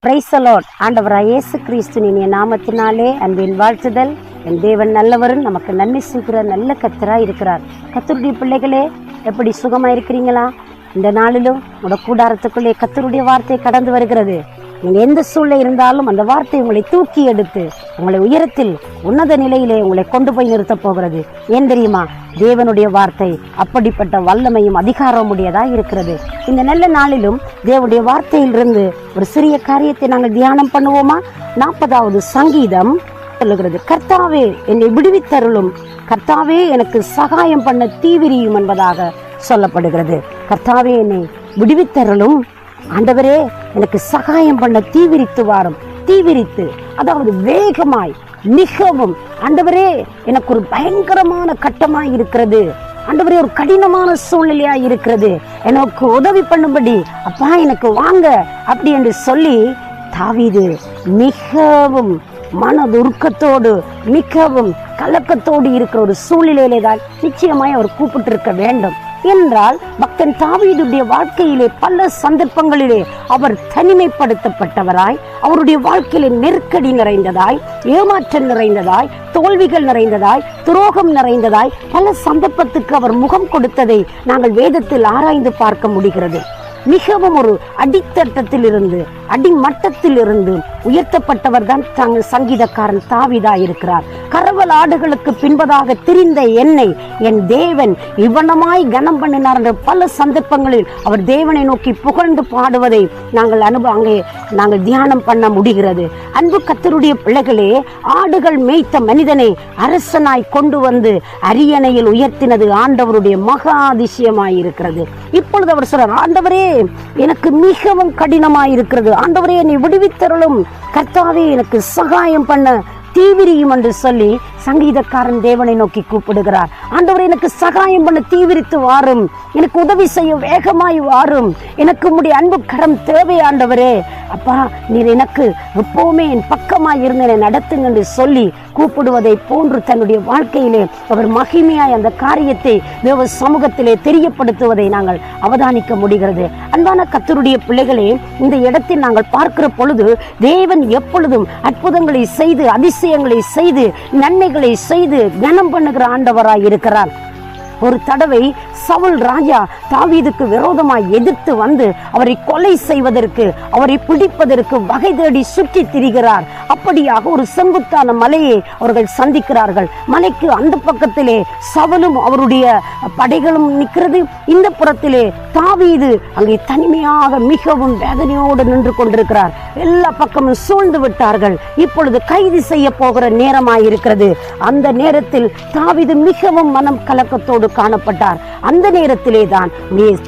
Praise the Lord. ஆண்டவராய் இயேசு கிறிஸ்துவின் இனிய நாமத்தினாலே அன்பின் வாழ்த்துதல். என் தேவன் நல்லவரும் நமக்கு நன்மை செய்கிற நல்ல கர்த்தராய் இருக்கிறார். கர்த்தருடைய பிள்ளைகளே, எப்படி சுகமாக இருக்கிறீங்களா? இந்த நாளிலும் உங்களோட கூடாரத்துக்குள்ளே கர்த்தருடைய வார்த்தை கடந்து வருகிறது. நீங்கள் எந்த சூழ்நிலை இருந்தாலும் அந்த வார்த்தை உங்களை தூக்கி எடுத்து உங்களை உயரத்தில் உன்னத நிலையிலே உங்களை கொண்டு போய் நிறுத்தப் போகிறது. ஏன் தெரியுமா? தேவனுடைய வார்த்தை அப்படிப்பட்ட வல்லமையும் அதிகாரம் உடையதாக இருக்கிறது. இந்த நல்ல நாளிலும் தேவனுடைய வார்த்தையிலிருந்து ஒரு சிறிய காரியத்தை நாங்கள் தியானம் பண்ணுவோமா? 40வது சங்கீதம் சொல்லுகிறது, கர்த்தாவே என்னை விடுவித்தருளும், கர்த்தாவே எனக்கு சகாயம் பண்ண தீவிரியும் என்பதாக சொல்லப்படுகிறது. கர்த்தாவே என்னை விடுவித்தருளும், ஆண்டவரே எனக்கு சகாயம் பண்ண தீவிரித்து வாரும். தீவிரித்து அதாவது வேகமாய், மிகவும். ஆண்டவரே எனக்கு ஒரு பயங்கரமான கட்டமாய் இருக்கிறது, ஆண்டவரே ஒரு கடினமான சூழ்நிலையா இருக்கிறது, எனக்கு உதவி பண்ணும்படி அப்பா எனக்கு வாங்க அப்படி என்று சொல்லி தாவீது மிகவும் மனதுருக்கத்தோடு மிகவும் கலக்கத்தோடு இருக்கிற ஒரு சூழ்நிலையிலே தான் நிச்சயமாய் அவர் கூப்பிட்டு இருக்க வேண்டும். என்றால் பக்தன் தாவீதுடைய வாழ்க்கையிலே பல சந்தர்ப்பங்களிலே அவர் தனிமைப்படுத்தப்பட்டவராய், அவருடைய வாழ்க்கையிலே நெருக்கடி நிறைந்ததாய், ஏமாற்றம் நிறைந்ததாய், தோல்விகள் நிறைந்ததாய், துரோகம் நிறைந்ததாய் பல சந்தர்ப்பத்துக்கு அவர் முகம் கொடுத்ததை நாங்கள் வேதத்தில் ஆராய்ந்து பார்க்க முடிகிறது. மிகவும் ஒரு அடித்தட்டத்தில் இருந்து அடிமட்டத்தில் இருந்து உயர்த்தப்பட்டவர் தான் தாங்கள் சங்கீதக்காரன் தாவீதா இருக்கிறார். கரவல் ஆடுகளுக்கு பின்பதாக திரிந்த என்னை என் தேவன் இவ்வனமாய் கனம் பண்ணினார் என்ற பல சந்தர்ப்பங்களில் அவர் தேவனை நோக்கி புகழ்ந்து பாடுவதை நாங்கள் அங்கே நாங்கள் தியானம் பண்ண முடிகிறது. அன்பு கர்த்தருடைய பிள்ளைகளே, ஆடுகள் மேய்த்த மனிதனை அரசனாய் கொண்டு வந்து அரியணையில் உயர்த்தினது ஆண்டவருடைய மகா அதிசயமாய் இருக்கிறது. இப்பொழுது அவர் சொல்றார், ஆண்டவரே எனக்கு மிகவும் கடினமாய் இருக்கிறது, ஆண்டவரே என்னை விடுவித்தருளும், கர்த்தாவே எனக்கு சகாயம் பண்ண தீவிரியும் என்று சொல்லி சங்கீதக்காரன் தேவனை நோக்கி கூப்பிடுகிறார். ஆண்டவரே எனக்கு சகாயம் பண்ண தீவிரித்து வாரும், எனக்கு உதவி செய்ய வேகமாய் வாரும், எனக்கு உம்முடைய அன்பு கரம் தேவை ஆண்டவரே. அப்பா நீர் எனக்கு எப்பவுமே என் பக்கமாய் இருந்து என்னை நடத்துங்க என்று சொல்லி கூப்பிடுவதை போன்று தன்னுடைய வாழ்க்கையிலே அவர் மகிமையாய் அந்த காரியத்தை தேவ சமூகத்திலே தெரியப்படுத்துவதை நாங்கள் அவதானிக்க முடிகிறது. அன்பான கர்த்தருடைய பிள்ளைகளே, இந்த இடத்தில் நாங்கள் பார்க்கிற பொழுது தேவன் எப்பொழுதும் அற்புதங்களை செய்து அதிசயங்களை செய்து நன்மைகளை செய்து கனம் பண்ணுகிற ஆண்டவராய் இருக்கிறார். ஒரு தடவை சவுல் ராஜா தாவீதுக்கு விரோதமாய் எதிர்த்து வந்து அவரை கொலை செய்வதற்கு, அவரை பிடிப்பதற்கு வகை தேடி சுற்றி திரிகிறார். அப்படியாக ஒரு செங்குத்தான மலையை அவர்கள் சந்திக்கிறார்கள். மலைக்கு அந்த பக்கத்திலே சவுலும் அவருடைய படைகளும் நிற்கிறது, இந்த புறத்திலே தாவீது அங்கே தனிமையாக மிகவும் வேதனையோடு நின்று கொண்டிருக்கிறார். எல்லா பக்கமும் சூழ்ந்து விட்டார்கள். இப்பொழுது கைது செய்ய போகிற நேரமாயிருக்கிறது. அந்த நேரத்தில் தாவீது மிகவும் மனம் கலக்கத்தோடு காணப்பட்டார். அந்த நேரத்திலே தான்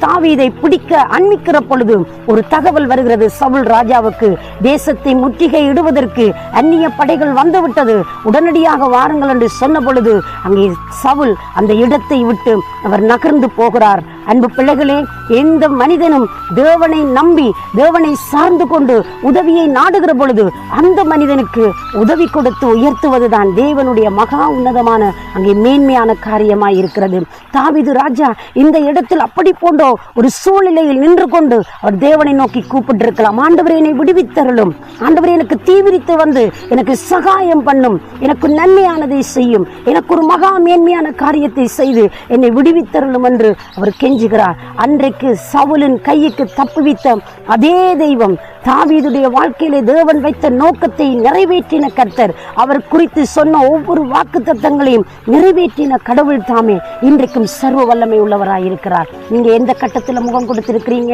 தாவீதை பிடிக்க அண்மிக்கிற பொழுது ஒரு தகவல் வருகிறது சவுல் ராஜாவுக்கு, தேசத்தை முற்றுகை இடுவதற்கு அந்நிய படைகள் வந்துவிட்டது, உடனடியாக வாருங்கள் என்று சொன்ன பொழுது அங்கே சவுல் அந்த இடத்தை விட்டு அவர் நகர்ந்து போகிறார். அன்பு பிள்ளைகளே, எந்த மனிதனும் தேவனை நம்பி தேவனை சார்ந்து கொண்டு உதவியை நாடுகிற பொழுது அந்த மனிதனுக்கு உதவி கொடுத்து உயர்த்துவதுதான் தேவனுடைய மகா உன்னதமான அங்கே மேன்மையான காரியமாய் இருக்கிறது. தாவீது ராஜா இந்த இடத்தில் அப்படி போன்ற ஒரு சூழ்நிலையில் நின்று கொண்டு அவர் தேவனை நோக்கி கூப்பிட்டு இருக்கலாம். ஆண்டவரே என்னை விடுவித்தருளும், ஆண்டவரே எனக்கு தீவிரித்து வந்து எனக்கு சகாயம் பண்ணும், எனக்கு நன்மையானதை செய்யும், எனக்கு ஒரு மகா மேன்மையான காரியத்தை செய்து என்னை விடுவித்தருளும் என்று அவர் கெஞ்சுகிறார். அன்றைக்கு சவுலின் கைக்கு தப்புவித்த அதே தெய்வம் தாவீதுடைய வாழ்க்கையிலே தேவன் வைத்த நோக்கத்தை நிறைவேற்றின கர்த்தர், அவர் குறித்து சொன்ன ஒவ்வொரு வாக்கு தத்தங்களையும் நிறைவேற்றின கடவுள் தாமே இன்றைக்கும் சர்வ வல்லமை உள்ளவராய் இருக்கிறார். நீங்க எந்த கட்டத்துல முகம் கொடுத்திருக்கிறீங்க?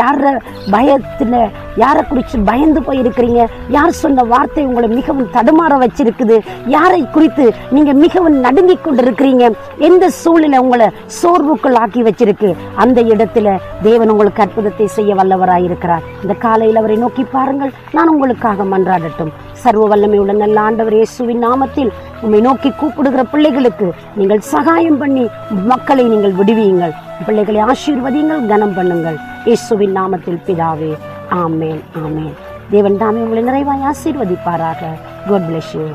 யார பயத்துல, யாரை குறித்து பயந்து போயிருக்கிறீங்க? யார் சொன்ன வார்த்தை உங்களை மிகவும் தடுமாற வச்சிருக்குது? யாரை குறித்து நீங்க மிகவும் நடுங்கிக் கொண்டிருக்கிறீங்க? எந்த சூழ்நிலை உங்களை சோர்வுக்குள் ஆக்கி வச்சிருக்கு? அந்த இடத்துல தேவன் உங்களுக்கு அற்புதத்தை செய்ய வல்லவராய் இருக்கிறார். இந்த காலையில் அவரை நோக்கி பாருங்கள். நான் உங்களுக்காக மன்றாடட்டும். சர்வ வல்லமை உள்ள நல்ல ஆண்டவர் இயேசுவின் நாமத்தில் உம்மை நோக்கி கூப்பிடுகிற பிள்ளைகளுக்கு நீங்கள் சகாயம் பண்ணி மக்களை நீங்கள் விடுவியுங்கள். பிள்ளைகளை ஆசீர்வதியுங்கள், கனம் பண்ணுங்கள். இயேசுவின் நாமத்தில் பிதாவே, ஆமேன், ஆமேன். தேவன் தாமே உங்களை நிறைவாய் ஆசீர்வதிப்பாராக. God bless you.